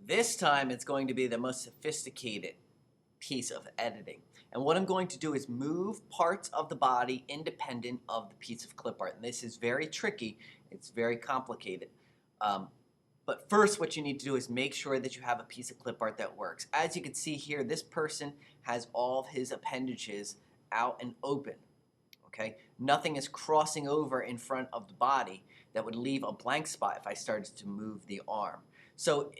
This time it's going to be the most sophisticated piece of editing. And what I'm going to do is move parts of the body independent of the piece of clip art. And this is very tricky. It's very complicated. But first, what you need to do is make sure that you have a piece of clip art that works. As you can see here, this person has all of his appendages out and open. Okay? Nothing is crossing over in front of the body that would leave a blank spot if I started to move the arm. So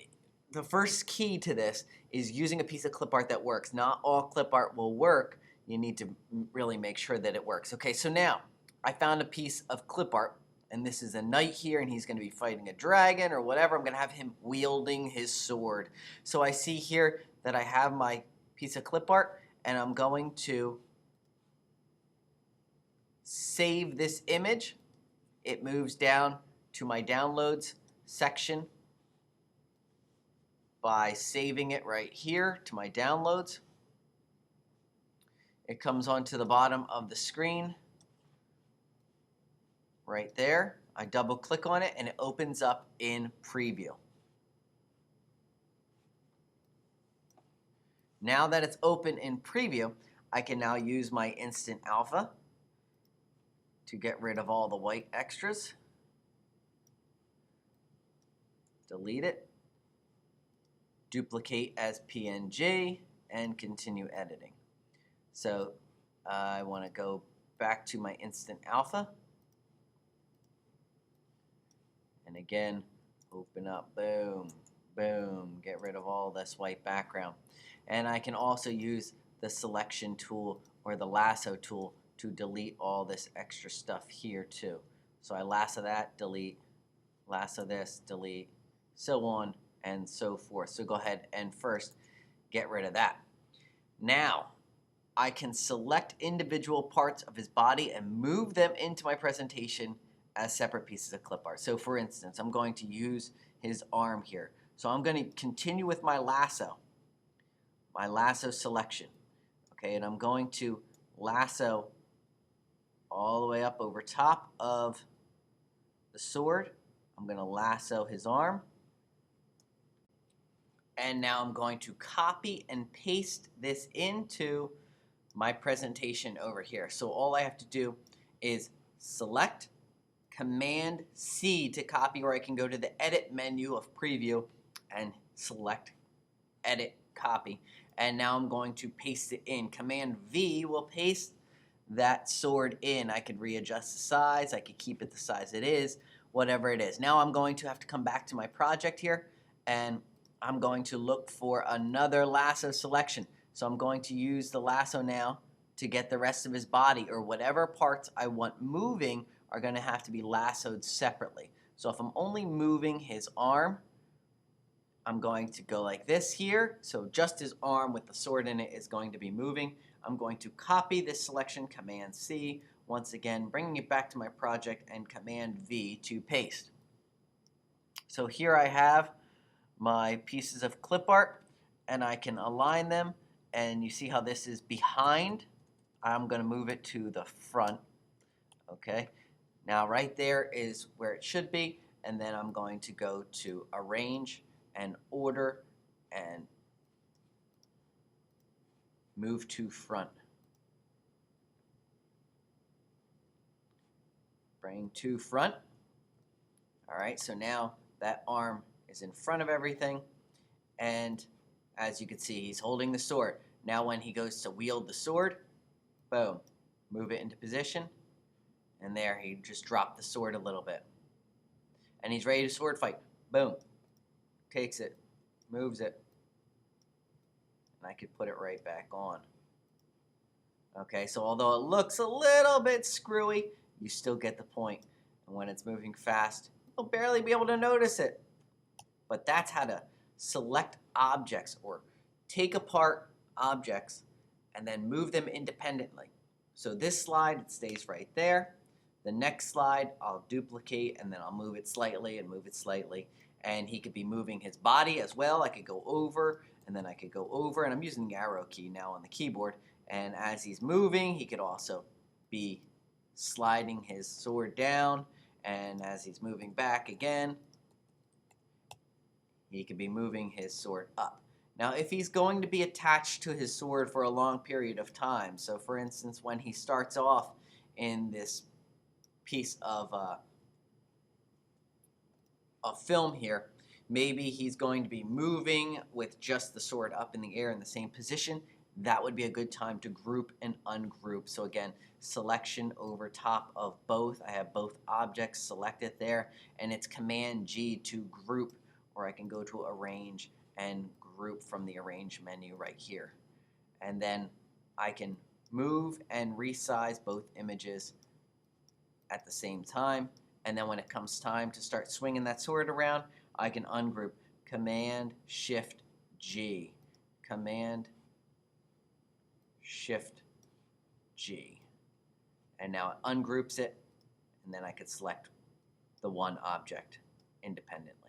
the first key to this is using a piece of clip art that works. Not all clip art will work. You need to really make sure that it works. Okay, so now I found a piece of clip art, and this is a knight here, and he's going to be fighting a dragon or whatever. I'm going to have him wielding his sword. So I see here that I have my piece of clip art, and I'm going to save this image. It moves down to my downloads section by saving it right here to my downloads. It comes onto the bottom of the screen right there. I double click on it and it opens up in preview. Now that it's open in preview, I can now use my instant alpha to get rid of all the white extras. Delete it. Duplicate as PNG and continue editing. So I want to go back to my instant alpha and again open up, boom, boom, get rid of all this white background. And I can also use the selection tool or the lasso tool to delete all this extra stuff here too. So I lasso that, delete, lasso this, delete, so on and so forth. So go ahead and first get rid of that. Now I can select individual parts of his body and move them into my presentation as separate pieces of clip art. So for instance, I'm going to use his arm here. So I'm going to continue with my lasso selection. Okay, and I'm going to lasso all the way up over top of the sword. I'm going to lasso his arm. And now I'm going to copy and paste this into my presentation over here. So all I have to do is select Command C to copy, or I can go to the edit menu of preview and select edit copy. And now I'm going to paste it in. Command V will paste that sword in. I could readjust the size, I could keep it the size it is, whatever it is. Now I'm going to have to come back to my project here and I'm going to look for another lasso selection. So I'm going to use the lasso now to get the rest of his body, or whatever parts I want moving are going to have to be lassoed separately. So if I'm only moving his arm, I'm going to go like this here. So just his arm with the sword in it is going to be moving. I'm going to copy this selection, Command C, once again, bringing it back to my project, and Command V to paste. So here I have my pieces of clip art, and I can align them, and you see how this is behind. I'm going to move it to the front. Okay, now right there is where it should be, and then I'm going to go to Arrange and Order and move to front. Bring to front. All right, so now that arm is in front of everything, and as you can see, he's holding the sword. Now when he goes to wield the sword, boom, move it into position, and there he just dropped the sword a little bit. And he's ready to sword fight. Boom, takes it, moves it, and I could put it right back on. Okay, so although it looks a little bit screwy, you still get the point. And when it's moving fast, you'll barely be able to notice it. But that's how to select objects or take apart objects and then move them independently. So this slide, it stays right there. The next slide, I'll duplicate and then I'll move it slightly and move it slightly. And he could be moving his body as well. I could go over and then I could go over, and I'm using the arrow key now on the keyboard. And as he's moving, he could also be sliding his sword down, and as he's moving back again, he could be moving his sword up. Now, if he's going to be attached to his sword for a long period of time, so for instance, when he starts off in this piece of film here, maybe he's going to be moving with just the sword up in the air in the same position. That would be a good time to group and ungroup. So again, selection over top of both. I have both objects selected there, and it's Command G to group, or I can go to Arrange and group from the Arrange menu right here. And then I can move and resize both images at the same time. And then when it comes time to start swinging that sword around, I can ungroup. Command Shift G. Command Shift G. And now it ungroups it, and then I could select the one object independently.